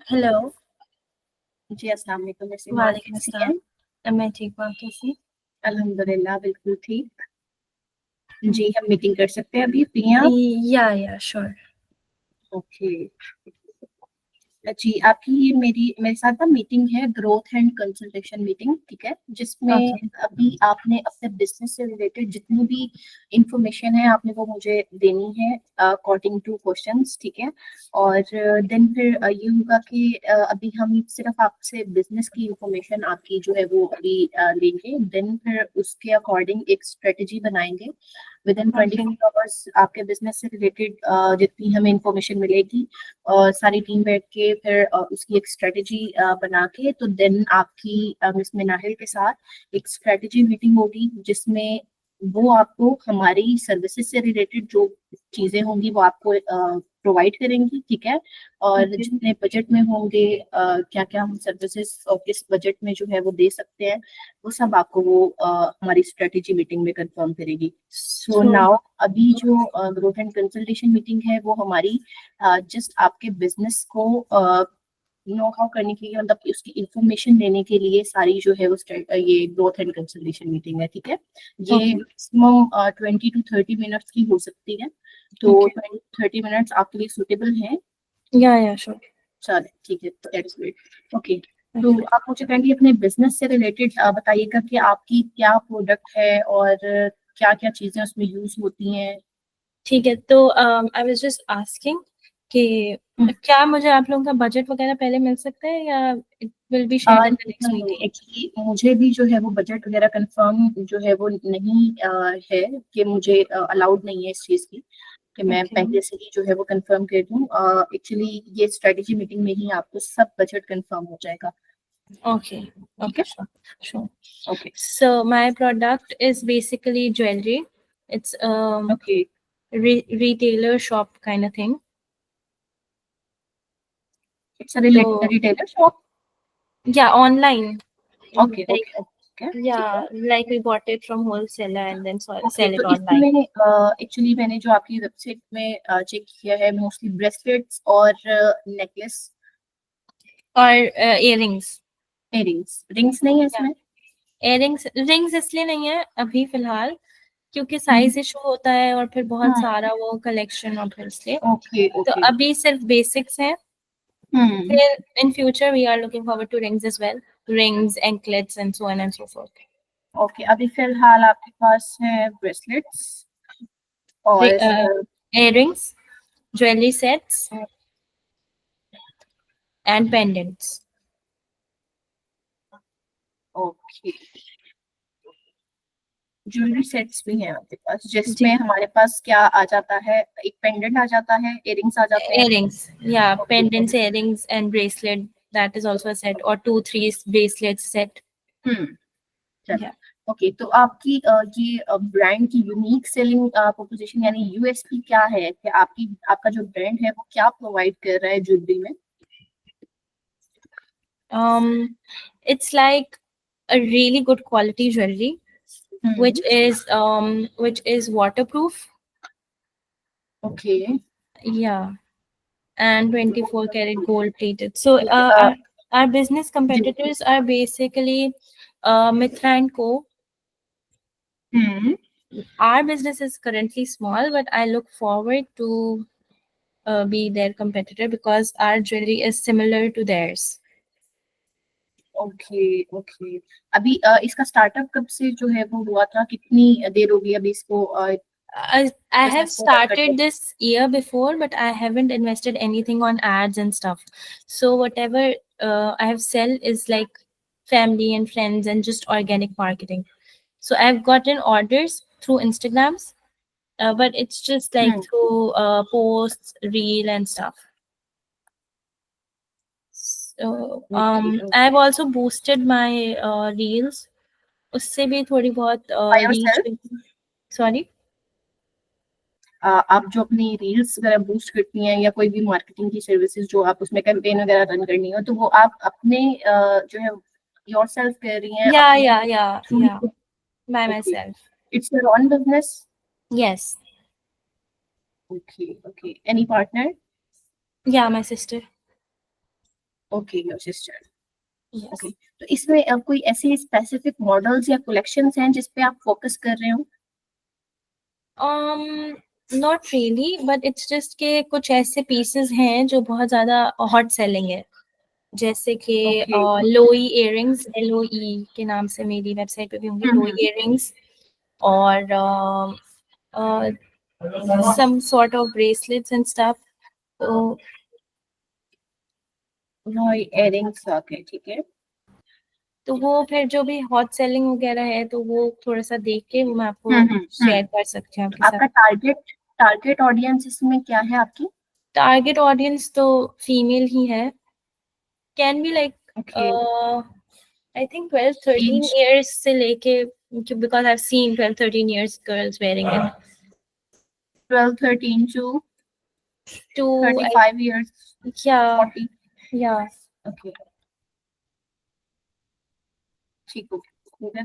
Hello. जी अस्सलाम वालेकुम। वैसे आप वालेकुम कैसी हैं? अस्सलाम। मैं ठीक हूँ, आप कैसी? अल्हम्दुलिल्लाह बिल्कुल ठीक। जी हम मीटिंग कर सकते हैं, अभी फ्री हैं आप? या श्योर। ओके जी, आपकी ये मेरे साथ ना मीटिंग है, ग्रोथ एंड कंसल्टेशन मीटिंग, ठीक है, जिसमें ओके अभी आपने अपने बिजनेस से रिलेटेड जितनी भी इंफॉर्मेशन है आपने वो मुझे देनी है अकॉर्डिंग टू क्वेश्चंस, ठीक है। और देन फिर ये होगा कि अभी हम सिर्फ आपसे बिजनेस की इंफॉर्मेशन आपकी जो है वो अभी लेंगे, देन फिर उसके अकॉर्डिंग एक स्ट्रेटेजी बनाएंगे। With in twenty okay four hours आपके बिजनेस से रिलेटेड जितनी हमें इंफॉर्मेशन मिलेगी और सारी टीम बैठ के फिर उसकी एक स्ट्रेटेजी बना के, तो देन आपकी मिस मिनाहिल के साथ एक स्ट्रेटेजी मीटिंग होगी, जिसमें वो आपको हमारी सर्विसेज से रिलेटेड जो चीजें होंगी वो आपको प्रोवाइड करेंगी, ठीक है। और ओके जितने बजट में होंगे, क्या क्या हम सर्विसेज और किस बजट में जो है वो दे सकते हैं, वो सब आपको वो हमारी स्ट्रेटेजी मीटिंग में कंफर्म करेगी। सो सो नाउ अभी जो ग्रोथ एंड कंसल्टेशन मीटिंग है वो हमारी जस्ट आपके बिजनेस को नो हाउ करने के लिए, मतलब उसकी इंफॉर्मेशन देने के लिए सारी जो है वो ये ग्रोथ एंड कंसल्टेशन मीटिंग है, ठीक है। ये ओके मैक्सिमम 20 to 30 मिनट्स की हो सकती है, तो ओके 20 to 30 मिनट्स आपके लिए सुटेबल है? या श्योर। चले ठीक है, तो दैट्स ग्रेट। ओके, तो आप मुझे पहले अपने बिजनेस से रिलेटेड बताइएगा कि आपकी क्या प्रोडक्ट है और क्या क्या चीजें उसमें यूज होती हैं। ठीक है, तो आई वाज जस्ट आस्किंग कि क्या मुझे आप लोगों का बजट वगैरह पहले मिल सकता है या it will be shared in the next meeting? Actually मुझे भी जो है वो बजट वगैरह कंफर्म जो है वो नहीं है, कि मुझे अलाउड नहीं है इस चीज की कि मैं ओके पहले से ही जो है वो कंफर्म कर दूं। एक्चुअली ये स्ट्रेटेजी मीटिंग में ही आपको सब बजट कंफर्म हो जाएगा, ओके ठीक ओके है। Sure sure. Okay So my product is basically jewelry. It's a okay retailer shop kind of thing. It's So retailer shop. yeah, online. Okay Like okay okay, ठीक है। yeah, like we bought it from wholesaler and then okay, sell तो it online. इसमें actually मैंने जो आपकी website में check किया है, मोस्टली ब्रेसलेट्स और नेकलेस, और earrings. इयरिंग्स, रिंग्स नहीं है Yeah. इसमें? earrings रिंग्स इसलिए नहीं है अभी फिलहाल, क्योंकि हम्म साइज इशू होता है और फिर बहुत हम्म, सारा वो कलेक्शन और फिर इसलिए ओके तो ओके। अभी सिर्फ बेसिक्स है। हम्म, फिर in future we are looking forward to rings as well, rings, anklets and so on and so forth. Okay, अभी फिलहाल आपके पास है ब्रेसलेट्स और Earrings, jewelry sets and pendants. Okay, jewellery sets भी हैं आपके पास, जिसमें जी, हमारे पास क्या आ जाता है, एक पेंडेंट आ जाता है, इयरिंग्स आ जाते हैं। earrings, yeah, okay pendants, okay. earrings and bracelet, that is also a set, or 2 3 bracelets set. Hmm, Yeah. चलो ओके। तो आपकी ये ब्रांड की यूनिक सेलिंग प्रोपोजिशन यानी यूएसपी क्या है, कि आपकी आपका जो ब्रांड है वो क्या प्रोवाइड कर रहा है ज्वेलरी में? It's like a really good quality jewelry, hmm, which is waterproof. Okay Yeah, and 24 karat gold plated. So our business जी, competitors are basically Mitra and Co. Hmm, Our business is currently small, but I look forward to be their competitor because our jewelry is similar to theirs. Okay okay. अभी इसका startup कब से जो है वो हुआ था, कितनी देर हो गई अभी इसको I have बिजनेस को रन करते started हैं? this year before, but I haven't invested anything on ads and stuff. So whatever I have sell is like family and friends and just organic marketing. So I've gotten orders through Instagrams, but it's just like hmm, through posts, reel and stuff. So okay I've okay. also boosted my reels. उससे भी थोड़ी बहुत bye reach. Yourself? Sorry. आप जो अपनी reels वगैरह boost करती हैं या कोई भी मार्केटिंग की सर्विसेज जो आप उसमें कैंपेन वगैरह रन करनी हो, तो वो आप अपने जो है योरसेल्फ कर रही हैं Yeah, अपने yeah, yeah, through? yeah. By okay, myself. It's your own business? Yes. Okay okay, any partner? Yeah, my sister. Okay, your sister. Yes. Okay, तो इसमें कोई ऐसे स्पेसिफिक मॉडल्स या कलेक्शंस हैं जिस पे आप फोकस कर रहे हो? Not really, but it's just के कुछ ऐसे पीसेस हैं जो बहुत ज़्यादा हॉट सेलिंग है, जैसे कि ओके। लोई इयररिंग्स, LOE के नाम से मेरी वेबसाइट पे भी होंगे, लोई इयररिंग्स, और some sort of bracelets and stuff. तो नॉय इयरिंग्स, ओके, ठीक है। वो फिर जो भी हॉट सेलिंग वगैरह है, तो वो थोड़ा सा देख के वो मैं आपको हम्म। शेयर कर सकती हूँ आपके साथ। आपका टारगेट ऑडियंस इसमें क्या है आपकी? टारगेट ऑडियंस तो फीमेल ही है, can be like okay. I think 12-13 age years से लेके, because I have seen 12-13 years girls wearing it 12-13 to to 35 years, या 40। या ओके, ठीक है।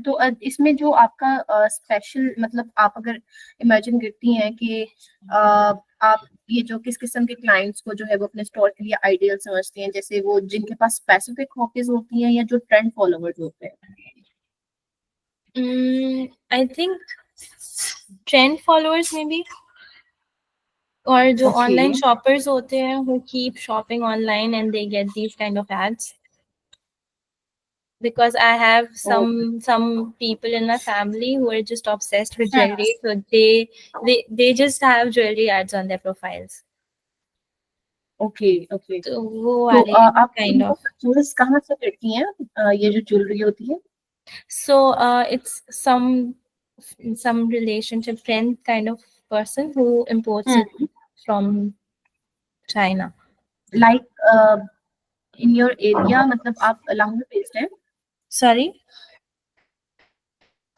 तो इसमें जो आपका स्पेशल, मतलब आप अगर इमेजिन करती हैं कि आप ये जो किस किस्म के क्लाइंट्स को जो है वो अपने स्टोर के लिए आइडियल समझती हैं, जैसे वो जिनके पास स्पेसिफिक हॉबीज होती हैं या जो ट्रेंड फॉलोवर्स होते हैं? आई थिंक ट्रेंड फॉलोअर्स में भी, और जो ओके। ऑनलाइन शॉपर्स होते हैं who keep shopping online and they get these kind of ads, because I have some people in my family who are just obsessed with jewelry, so they just have jewelry ads on their profiles, okay. Okay, तो वो तो वाले आप kind इनको of. Purchase कहाँ से करती हैं, ये जो ज्वेलरी होती है? So it's some relationship friend kind of person who imports it from China. Like in your area, मतलब आप लाहौर बेस्ड हैं? Sorry.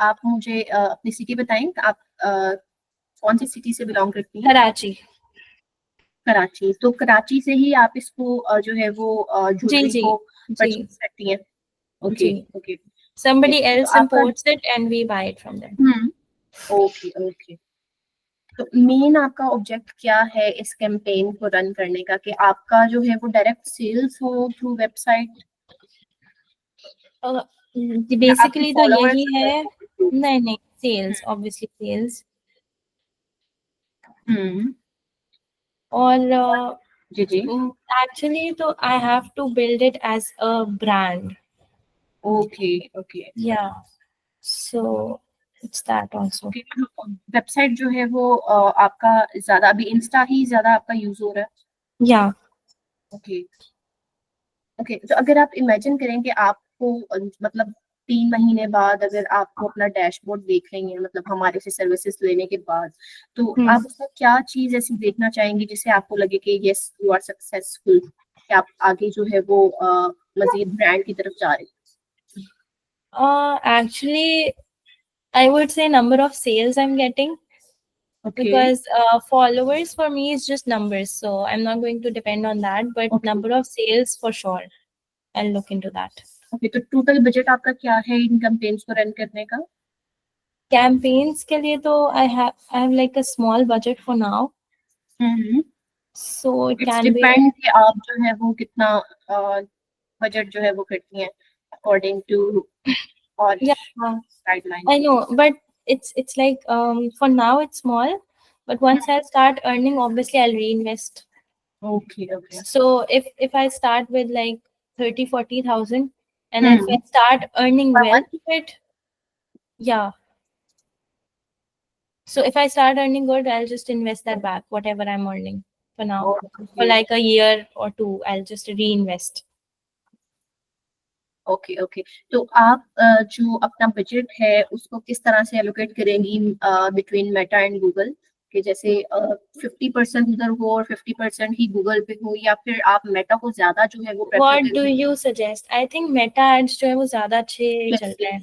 आप मुझे अपनी सिटी बताएं, आप कौन सी सिटी से बिलोंग करती हैं? Karachi. कराची। तो कराची से ही आप इसको जो है वो जी ज्वेलरी जी को जी परचेज करती हैं? ओके। जी. ओके, Somebody तो else आपका imports it and we buy it from them. Okay. Okay, तो मेन आपका ऑब्जेक्ट क्या है इस कैंपेन को रन करने का, कि आपका जो है वो डायरेक्ट सेल्स हो थ्रू वेबसाइट, या आपके बेसिकली तो फॉलोअर्स यही जो है. है वो? नहीं नहीं, सेल्स, ऑब्वियसली सेल्स. हम्म। और जी जी। एक्चुअली तो I have to build it as a brand. Okay. Okay. या so it's that also. Okay, website जो है वो आपका ज्यादा अभी इंस्टा ही ज्यादा आपका यूज हो रहा है? या ओके। ओके, तो अगर आप इमेजिन करें कि आपको मतलब 3 महीने बाद अगर आपको अपना डैशबोर्ड देख रही हैं, मतलब हमारे से सर्विसेज लेने के बाद, तो आप उसमें क्या चीज ऐसी देखना चाहेंगी जिससे आपको लगे कि यस यू आर सक्सेसफुल, कि आप आगे जो है वो मजीद ब्रांड की तरफ जा रहे actually I would say number of sales I'm getting, हैं? Okay. because followers for me is just numbers, so I'm not going to depend on that, but okay. number of sales for sure, I'll look into that. Okay, तो total budget आपका क्या है इन campaigns को run करने का? Campaigns के लिए तो I have like a small budget for now, so it it's can be. Depend कि आप जो है वो कितना बजट जो है वो करती हैं अकॉर्डिंग टू और Yeah, guideline. I know, but it's like for now it's small, but once I start earning, obviously I'll reinvest. Okay. Okay. So if I start with like 30,000-40,000, and if I start earning पर well month? with it, yeah. So if I start earning good, I'll just invest that back, whatever I'm earning for now. For okay. like a year or two, I'll just reinvest. Okay. Okay, तो आप जो अपना budget है उसको किस तरह से allocate करेंगी बिटवीन मेटा एंड गूगल, कि जैसे 50% उधर हो और 50% ही गूगल पे हो, या फिर आप मेटा को ज्यादा जो है वो प्रेफर What do करेंगी? you suggest? I think Meta ads जो है वो ज़्यादा अच्छे चल रहे हैं.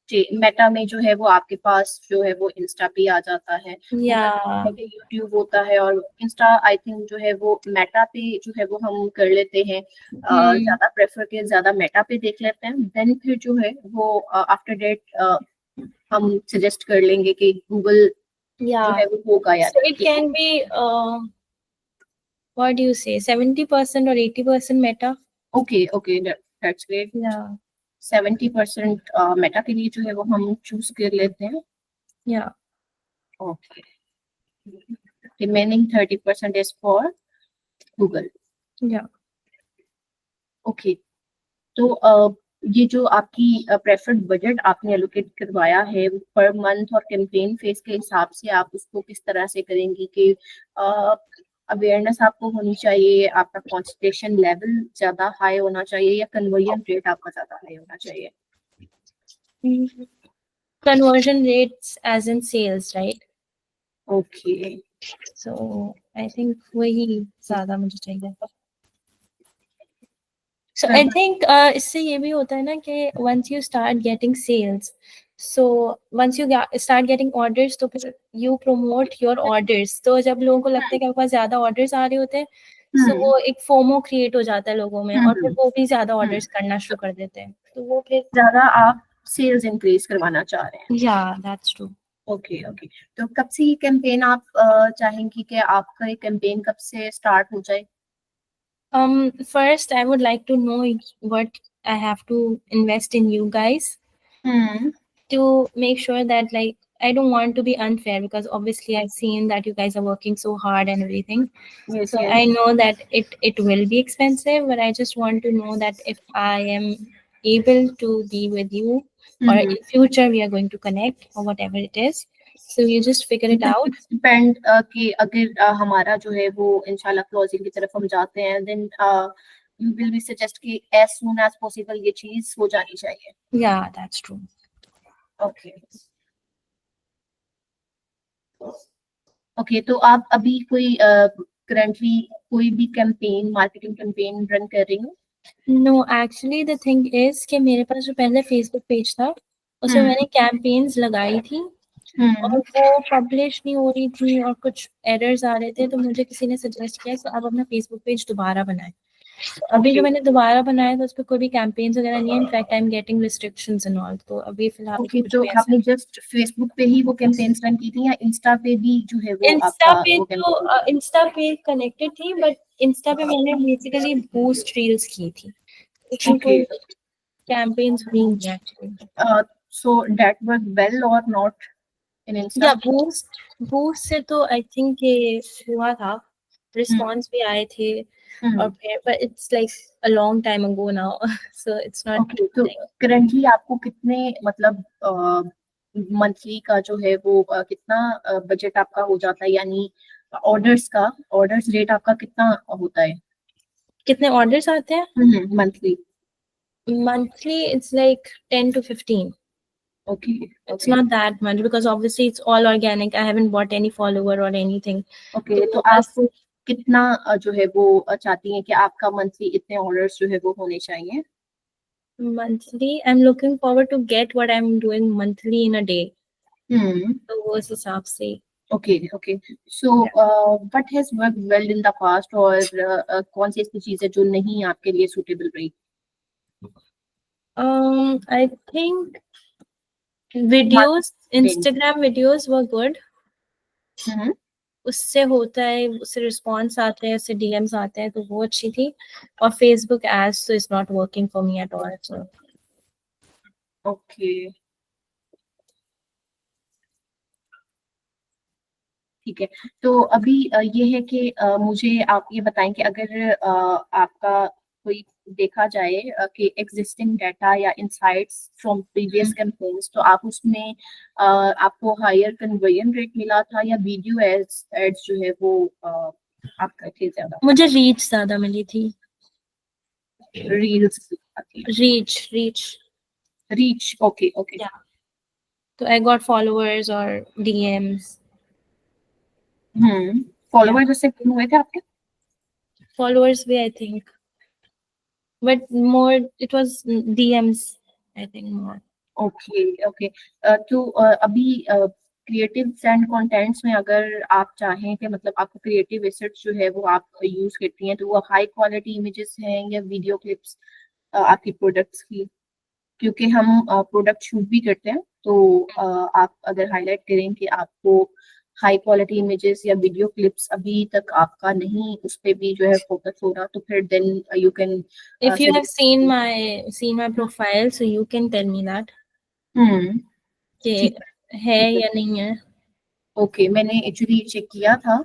जी, मेटा में जो है वो आपके पास जो है वो इंस्टा पे आ जाता है, Yeah. यूट्यूब होता है, और इंस्टा आई थिंक जो है वो मेटा पे जो है वो हम कर लेते हैं, ज्यादा प्रेफर के ज्यादा मेटा पे देख लेते हैं, देन फिर जो है वो आफ्टर डेट हम सजेस्ट कर लेंगे कि गूगल जो Yeah. है वो होगा यार। So it can be what do you say, 70% or 80% Meta? Okay okay, that's great. Yeah, 70% Meta के लिए जो है वो हम चूज कर लेते हैं। yeah, okay, remaining 30% is for Google. yeah. Okay, तो ये जो आपकी प्रेफर्ड बजट आपने एलोकेट करवाया है पर मंथ और कैंपेन फेज के हिसाब से आप उसको किस तरह से करेंगी कि अवेयरनेस आपको होनी चाहिए, आपका कंसंट्रेशन लेवल ज्यादा हाई होना चाहिए या कन्वर्जन रेट आपका ज्यादा हाई होना चाहिए? Conversion rates as in sales, right? Okay, So I think वही ज़्यादा मुझे चाहिए। So I think इससे ये भी होता है ना कि once you start getting sales, so once you start getting orders, तो फिर you promote your orders. तो जब लोगों को लगता है कि आपके पास ज़्यादा orders आ रहे होते हैं, so वो एक FOMO create हो जाता है लोगों में और फिर वो भी ज़्यादा orders करना शुरू कर देते हैं। तो वो फिर ज्यादा आप सेल्स इंक्रीज करवाना चाह रहे हैं। yeah, that's true. Okay okay, तो कब से ये कैंपेन आप चाहेंगी कि आपका ये कैंपेन कब से स्टार्ट हो जाए? First I would like to know what I have to invest in you guys to make sure that like I don't want to be unfair because obviously I've seen that you guys are working so hard and everything. Yes, So yes. I know that it will be expensive, but I just want to know that if I am able to be with you or in future we are going to connect or whatever it is. So you just figure it out. Depend कि अगर हमारा जो है वो इंशाल्लाह closing की तरफ हम जाते हैं then you will be suggest कि एज सून एज पॉसिबल ये चीज हो जानी चाहिए। Yeah, that's true. Okay okay, तो आप अभी कोई करंटली कोई भी कैंपेन मार्केटिंग कैंपेन रन कर रही हो? No, actually the thing is कि मेरे पास जो पहले Facebook पेज था उसमें मैंने कैंपेन्स लगाई थी और वो पब्लिश नहीं हो रही थी और कुछ एरर्स आ रहे थे, तो मुझे किसी ने सजेस्ट किया कि आप अपना फेसबुक पेज दोबारा बनाएं। तो अभी जो मैंने दोबारा बनाया तो उस पर कोई भी कैंपेन्स वगैरह नहीं है, in fact I am getting restrictions and all, तो अभी फिलहाल ओके, कुछ तो भी ऐसा आपने जस्ट फेसबुक पे ही वो कैंपेन्स रन की थी या इंस्टा पे भी जो है वो इंस्टा आपका पे वो तो कैंपेन? इंस्टा पे कनेक्टेड थी, बट इंस्टा पे मैंने बेसिकली बूस्ट रील्स की थी, लेकिन कोई कैंपेन्स हुई नहीं actually. So that work well और नॉट इन इंस्टा? या बूस्ट बूस्ट से तो आई थिंक ये हुआ था, रिस्पॉन्स भी आए थे और फिर but it's like a long time ago now so it's not okay, तो करंटली आपको कितने मतलब मंथली का जो है वो कितना बजट आपका हो जाता है, यानी ऑर्डर्स रेट आपका कितना होता है कितने ऑर्डर्स आते हैं monthly? monthly? It's like 10 to 15. Okay It's not that much because obviously it's all organic. I haven't bought any follower or anything. Okay, तो आप कितना जो है वो चाहती हैं कि आपका मंथली इतने ऑर्डर्स जो है वो होने चाहिए? monthly I'm looking forward to get what I'm doing monthly in a day. तो वो उस हिसाब से okay okay, so what has worked well in the past और कौन सी ऐसी चीजें जो नहीं आपके लिए सूटेबल रही? I think videos, Instagram videos were good. उससे होता है, उससे रिस्पॉन्स आते हैं, उससे डीएम्स आते हैं, तो वो अच्छी थी। और फेसबुक एड्स तो is not working for me at all. So okay, ठीक है, तो अभी ये है कि मुझे आप ये बताएं कि अगर आपका कोई देखा जाए कि एग्जिस्टिंग डाटा या इंसाइट्स फ्रॉम प्रीवियस कैंपेन्स, तो आप उसमें आपको हायर कन्वर्जन रेट मिला था या वीडियो एड्स जो है वो आपका थे ज्यादा? मुझे रीच ज्यादा मिली थी। Reels? Reach reach reach, okay okay, तो आई गॉट फॉलोअर्स और डीएम्स। फॉलोअर्स उससे कितने हुए थे आपके? फॉलोअर्स भी I think, but more it was DMs I think more. Okay okay, तो अभी क्रिएटिव एंड कंटेंट्स में अगर आप चाहें कि मतलब आपको क्रिएटिव एसेट्स जो है वो आप यूज करती हैं, तो वो हाई क्वालिटी इमेजेस हैं या वीडियो क्लिप्स आपकी प्रोडक्ट्स की? क्योंकि हम प्रोडक्ट शूट भी करते हैं, तो आप अगर हाईलाइट करें कि आपको हाई क्वालिटी इमेजेस या वीडियो क्लिप्स अभी तक आपका नहीं उस पे भी जो है फोकस हो रहा, तो फिर then you can If you have seen my profile, so you can tell me that कि ठीक है ठीक है। या नहीं है. ओके, मैंने एक्चुअली चेक किया था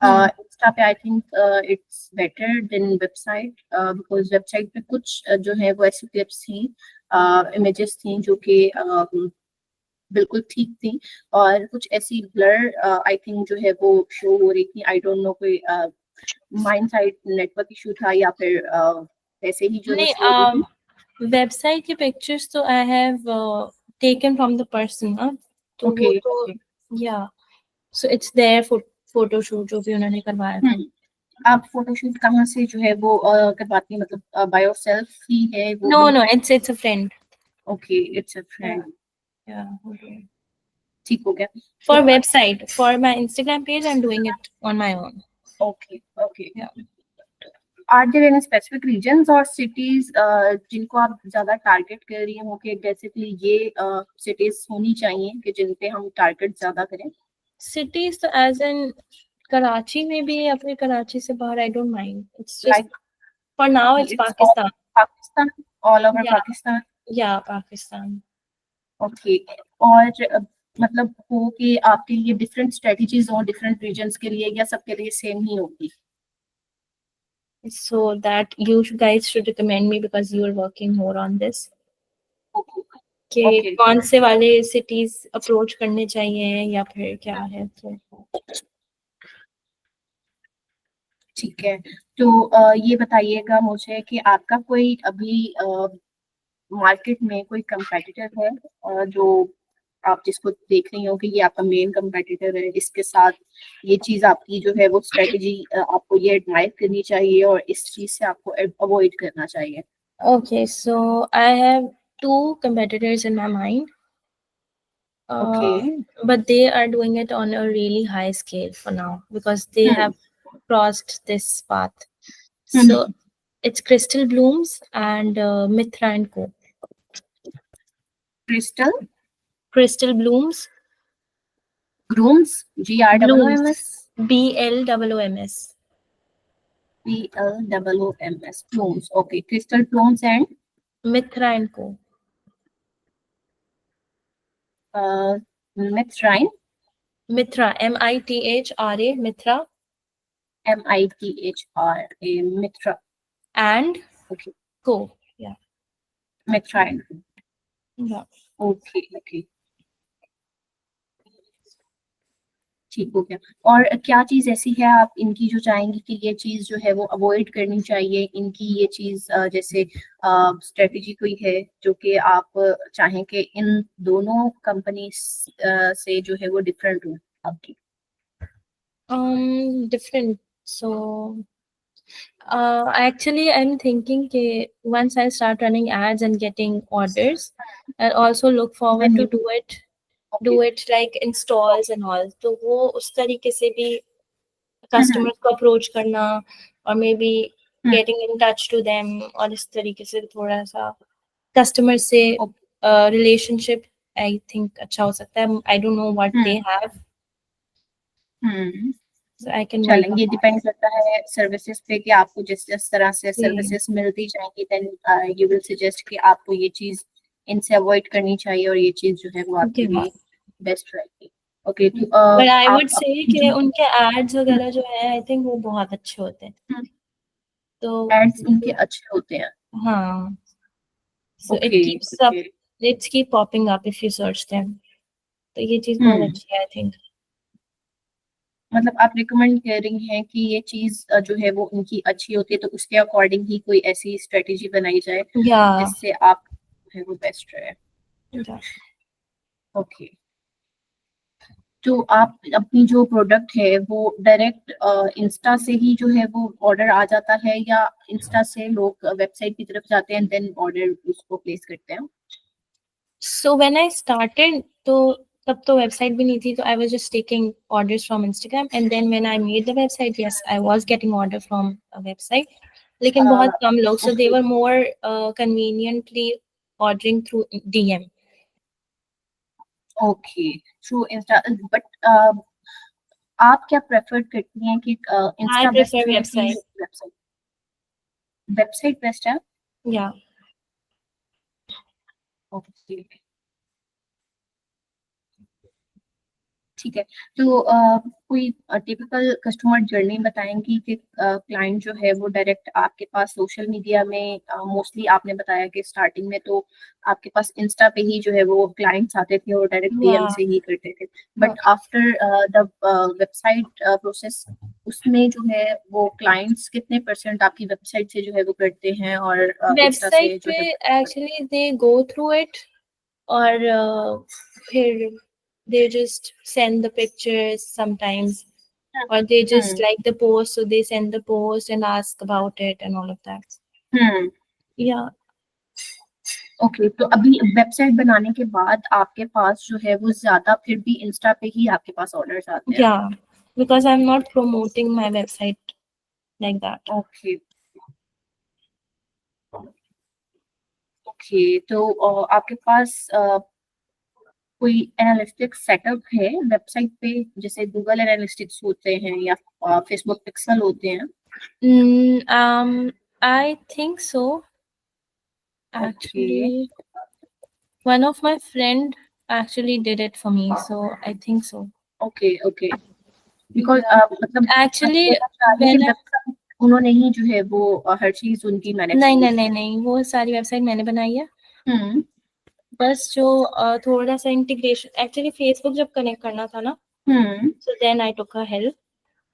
इंस्टा पे। I think it's better than website, because website पे कुछ जो है वो ऐसी क्लिप्स थी, इमेजेस थी जो कि बिल्कुल ठीक थी, और कुछ ऐसी ब्लर आई थिंक जो है वो शो हो रही थी। आई डोंट नो कोई माइंड साइड नेटवर्क इशू था या फिर ऐसे ही जो है वो नहीं, शो हो रही थी। वेबसाइट की पिक्चर्स तो I have taken from the person ना, तो वो ओके तो या सो इट्स देयर फोटोशूट जो भी उन्होंने करवाया था. आप फोटोशूट कहाँ से जो है वो करवाती हैं, मतलब बाय योरसेल्फ ही है वो No, भी? no, it's a friend. Okay, it's a Yeah, friend. yeah. Okay. ठीक हो गया। For तो website, for my Instagram page, I'm doing it on my own. Okay okay, Yeah. Are there any specific reasons और cities जिनको आप ज्यादा target कर रही हो कि बेसिकली ये सिटीज होनी चाहिए कि जिन पे हम टारगेट ज्यादा करें? Cities, so as in Karachi, maybe या फिर कराची से बाहर, I don't mind. It's just like for now it's it's Pakistan. Pakistan, all over Yeah, Pakistan? yeah, Pakistan. Okay, और मतलब हो कि आपके लिए डिफरेंट स्ट्रेटजीज हो डिफरेंट रीजन्स के लिए, या सबके लिए सेम ही होगी? So that you guys should recommend me because you are working more on this. कि ओके, कौन से वाले cities approach करने चाहिए या फिर क्या है तो. ठीक है। तो ये बताइएगा मुझे कि आपका कोई अभी मार्केट में कोई कंपेटिटर है जो आप जिसको देख रही हो कि ये आपका मेन कंपेटिटर है, इसके साथ ये चीज आपकी जो है वो स्ट्रेटजी आपको ये एडमायर करनी चाहिए और इस चीज से आपको अवॉइड करना चाहिए? Okay, so I have two competitors in my mind. Okay, But they are doing it on a really high scale for now because they have crossed this path. So it's Crystal Blooms and Mitra and Co. Crystal Crystal Blooms, Grooms, GROOMS, BLOOMS, PLOOMS, Blooms. Okay, Crystal Blooms and Mitra and Co. मिथराइन, Mitra, MITHRA, Mitra MITHRA, Mitra. and okay, Co. Yeah. मिथराइन। Yeah. Okay okay, ठीक हो गया। और क्या चीज ऐसी है आप इनकी जो चाहेंगी कि ये चीज जो है वो अवॉइड करनी चाहिए, इनकी ये चीज जैसे स्ट्रेटजी कोई है जो कि आप चाहें कि इन दोनों कंपनी से जो है वो डिफरेंट हो आपकी? Different. So actually, I'm thinking that once I start running ads and getting orders, I'll also look forward Then to you, do okay, it like installs and all. तो वो उस तरीके से भी customers को approach करना और maybe getting in touch to them और इस तरीके से थोड़ा सा customer से relationship I think अच्छा हो सकता है. I don't know what they have, so I can work on चलेंगे, डिपेंड करता है सर्विसेज पे कि आपको जिस जिस तरह से that. सर्विसेज मिलती जाएंगी, देन यू विल सजेस्ट कि आपको ये चीज इनसे अवॉइड करनी चाहिए और ये चीज जो है वो आपके Yeah. लिए बेस्ट रहेगी। ओके, तो But I आप would say अपनी कि जो उनके ads वगैरह जो है I think वो बहुत अच्छे होते हैं. तो एड्स इनके अच्छे होते हैं? हाँ, so okay okay, it's keep popping up if you search them. तो ये चीज बहुत अच्छी है I think. मतलब आप रिकमेंड कर रही हैं कि ये चीज जो है वो उनकी अच्छी होती है, तो उसके अकॉर्डिंग ही कोई ऐसी स्ट्रेटेजी बनाई जाए Yeah. जिससे आप जो है वो बेस्ट रहे। Yeah. ओके, तो आप अपनी जो प्रोडक्ट है वो डायरेक्ट इंस्टा से ही जो है वो ऑर्डर आ जाता है, या इंस्टा से लोग वेबसाइट की तरफ जाते हैं देन ऑर्डर उसको प्लेस करते हैं? So when I started, तो तब तो वेबसाइट भी नहीं थी, तो I was just taking orders from Instagram, and then when I made the website, yes, I was getting order from a website, लेकिन बहुत कम लोग, so they were more conveniently ordering through DM. Okay, through Insta, but आप क्या prefer करती हैं कि I Insta best prefer है कि website. वेबसाइट? वेबसाइट बेस्ट है। Yeah. ओके, ठीक है। तो कोई टिपिकल कस्टमर जर्नी बताएंगी कि क्लाइंट जो है वो डायरेक्ट आपके पास सोशल मीडिया में, मोस्टली आपने बताया कि स्टार्टिंग में तो आपके पास इंस्टा पे ही जो है वो क्लाइंट्स आते थे और डायरेक्ट डीएम Yeah. से ही करते थे, हाँ. But after the website process, उसमें जो है वो क्लाइंट्स कितने परसेंट आपकी वेबसाइट से जो है वो करते हैं और इंस्टा वेबसाइट से जो पे है? Actually they go through it और फिर they just send the pictures sometimes, or they just hmm like the post, so they send the post and ask about it and all of that. Hmm. Yeah. Okay, तो अभी website बनाने के बाद आपके पास जो है वो ज्यादा फिर भी इंस्टा पे ही आपके पास ऑर्डर्स आते हैं? Yeah, because I'm not promoting my website like that. Okay okay. तो आपके पास कोई एनालिटिक्स सेटअप है वेबसाइट पे, जैसे गूगल एनालिटिक्स होते हैं या फेसबुक पिक्सल होते हैं? I think so. Okay Actually, one of my friend actually did it for me, so I think so. Okay okay. Because Yeah. मतलब मैं Actually, बोलना चाह रही हूँ कि when I, वेबसाइट उन्होंने ही जो है वो हर चीज उनकी मैनेज नहीं की नहीं है। नहीं नहीं, वो सारी वेबसाइट मैंने बनाई है। हम्म बस जो थोड़ा सा इंटीग्रेशन, एक्चुअली फेसबुक जब कनेक्ट करना था ना, hmm. So then I took a help.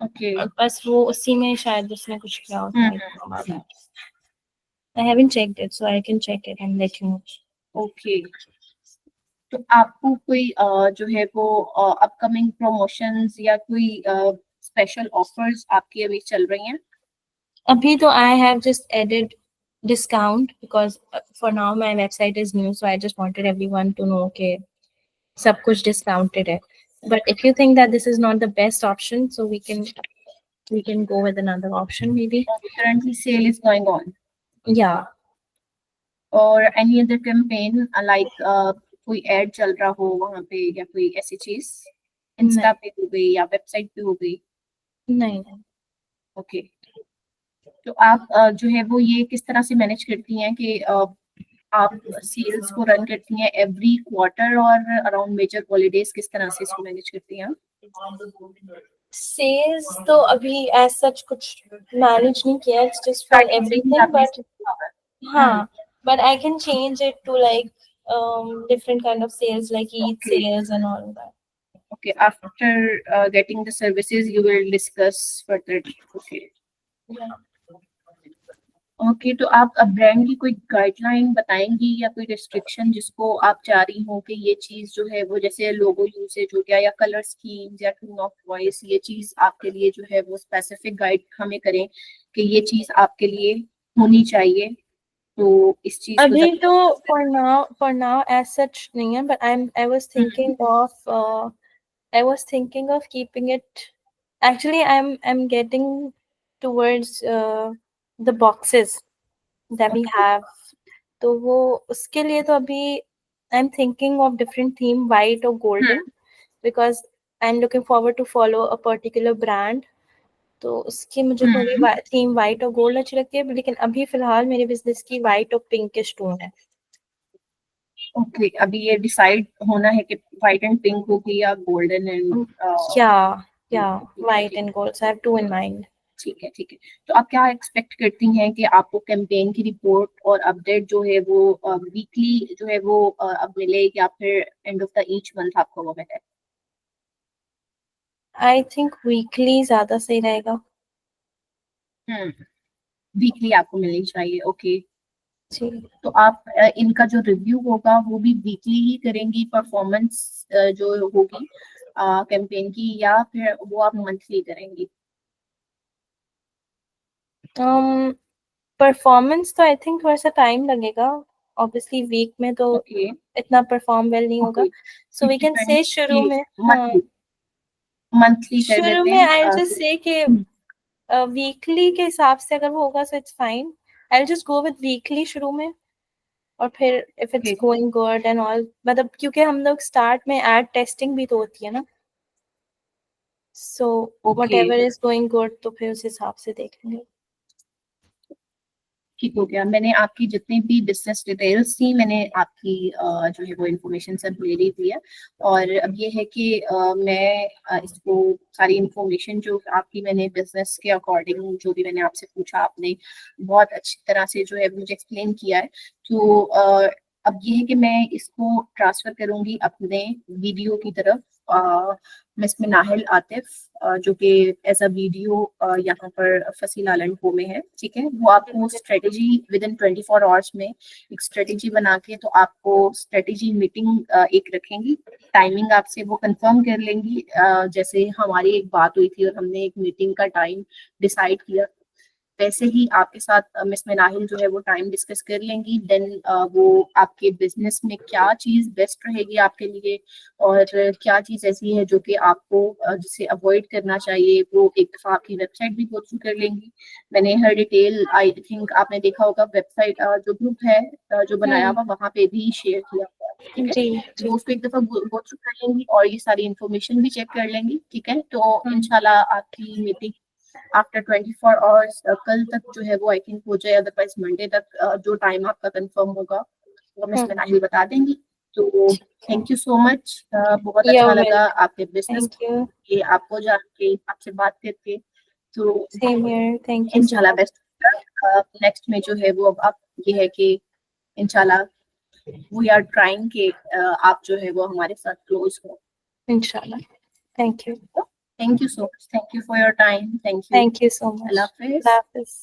Okay बस वो उसी में शायद उसने कुछ किया होता है। हम्म। I haven't checked it, so I can check it and let you know. Okay, तो आपको कोई जो है वो अपकमिंग प्रमोशंस या कोई स्पेशल ऑफर्स आपकी अभी चल रही हैं? अभी तो I have just added discount because for now my website is new, so I just wanted everyone to know कि सब कुछ discounted है. But if you think that this is not the best option, so we can go with another option maybe. Currently sale is going on, Yeah. और any other campaign like कोई ad चल रहा हो वहां पे या कोई ऐसी चीज इंस्टा नहीं पे हो गई या वेबसाइट पे हो गई? नहीं नहीं। ओके, तो आप जो है वो ये किस तरह से मैनेज करती हैं कि आप सेल्स को रन करती हैं एवरी क्वार्टर और अराउंड मेजर हॉलीडेज, किस तरह से इसको मैनेज करती हैं? सेल्स तो अभी एज सच कुछ मैनेज नहीं किया, इट्स जस्ट फॉर स्टार्टिंग से ही एवरीथिंग, आपने बट सीखा हुआ है। हाँ, but I can change it to like different kind of sales like Eid okay sales and all that. Okay, after getting the services you will discuss further. Okay Yeah. Okay, तो आप अब brand की कोई guideline बताएंगी या कोई restriction जिसको आप चाह रही हो कि ये चीज जो है वो, जैसे लोगो यूसेज हो गया या कलर स्कीम्स या टोन ऑफ वॉइस, ये चीज आपके लिए जो है वो स्पेसिफिक गाइड हमें करें कि ये चीज आपके लिए होनी चाहिए, तो इस चीज को अभी जब। तो for now as such नहीं है, but I was thinking of keeping it. Actually, I'm getting towards the boxes that we okay have. तो वो उसके लिए तो अभी I'm thinking of different theme, white or golden, because I'm looking forward to follow a particular brand. तो उसकी मुझे थोड़ी थीम वाइट और गोल्ड अच्छी लगती है, लेकिन अभी फिलहाल मेरे बिजनेस की वाइट और पिंकिश टोन है। ओके, अभी ये डिसाइड होना है कि व्हाइट एंड पिंक होगी या गोल्डन एंड या या white and gold, so I have to in mind. ठीक है ठीक है। तो आप क्या एक्सपेक्ट करती हैं कि आपको कैंपेन की रिपोर्ट और अपडेट जो है वो वीकली जो है वो अब मिले या फिर end of the each month आपको वो मिले? आई थिंक वीकली ज्यादा सही रहेगा। वीकली आपको मिलनी चाहिए, ओके। जी। तो आप इनका जो रिव्यू होगा वो भी वीकली ही करेंगी, परफॉर्मेंस जो होगी कैंपेन की, या फिर वो आप मंथली करेंगी? परफॉर्मेंस तो आई थिंक थोड़ा सा टाइम लगेगा, ऑब्वियसली वीक में तो ओके इतना परफॉर्म वेल नहीं होगा, okay, so we can say शुरू में, हाँ, मंथली मंथली कर शुरू देते में हैं आई जस्ट से कि वीकली के हिसाब से अगर वो होगा so it's fine, I just go with weekly शुरू में, और फिर if it's okay going good and all, मतलब क्योंकि हम लोग स्टार्ट में एड टेस्टिंग भी तो होती है ना। So Okay. whatever is going good, तो फिर उस हिसाब से देखेंगे. ठीक हो गया. मैंने आपकी जितनी भी बिजनेस डिटेल्स थी मैंने आपकी जो है वो इन्फॉर्मेशन सब ले ली थी है. और अब ये है कि मैं इसको सारी इन्फॉर्मेशन जो आपकी मैंने बिजनेस के अकॉर्डिंग जो भी मैंने आपसे पूछा आपने बहुत अच्छी तरह से जो है मुझे एक्सप्लेन किया है. तो अब ये है कि मैं इसको ट्रांसफर करूंगी अपने वीडियो की तरफ. मिस मिनाहिल आतिफ जो कि एज अ वीडियो यहाँ पर फसी लालन को में है. ठीक है, वो आपको स्ट्रेटेजी विद इन 24 आवर्स में एक स्ट्रेटेजी बना के तो आपको स्ट्रेटेजी मीटिंग एक रखेंगी. टाइमिंग आपसे वो कंफर्म कर लेंगी. जैसे हमारी एक बात हुई थी और हमने एक मीटिंग का टाइम डिसाइड किया वैसे ही आपके साथ मिस मिनाहिल जो है वो टाइम डिस्कस कर लेंगी. देन वो आपके बिजनेस में क्या चीज बेस्ट रहेगी आपके लिए और क्या चीज ऐसी है जो कि आपको जिसे अवॉइड करना चाहिए वो एक दफा आपकी वेबसाइट भी गो थ्रू कर लेंगी. मैंने हर डिटेल आई थिंक आपने देखा होगा वेबसाइट जो ग्रुप है जो बनाया हुआ वहाँ पे भी शेयर किया हुआ है. ठीक है, जी वो उसको एक दफा गो थ्रू कर लेंगी और ये सारी इन्फॉर्मेशन भी चेक कर लेंगी. ठीक है, तो इंशाल्लाह आपकी मीटिंग आफ्टर 24 आवर्स कल तक जो है वो आई थिंक हो जाए. अदरवाइज मंडे तक जो टाइम आपका कंफर्म होगा वो मिस मिनाहिल बता देंगी. तो थैंक यू सो मच. बहुत You're अच्छा लगा welcome. आपके बिजनेस Thank you. के आपको जान के आपसे बात करके. तो Same here. Thank you so इंशाल्लाह much. बेस्ट नेक्स्ट में जो है वो अब ये है कि इंशाल्लाह वी आर ट्राइंग कि आप जो है वो हमारे साथ क्लोज हो. Inshallah. Thank you. Thank you so much. Thank you for your time. Thank you. Thank you so much. Allah Hafiz. Allah Hafiz.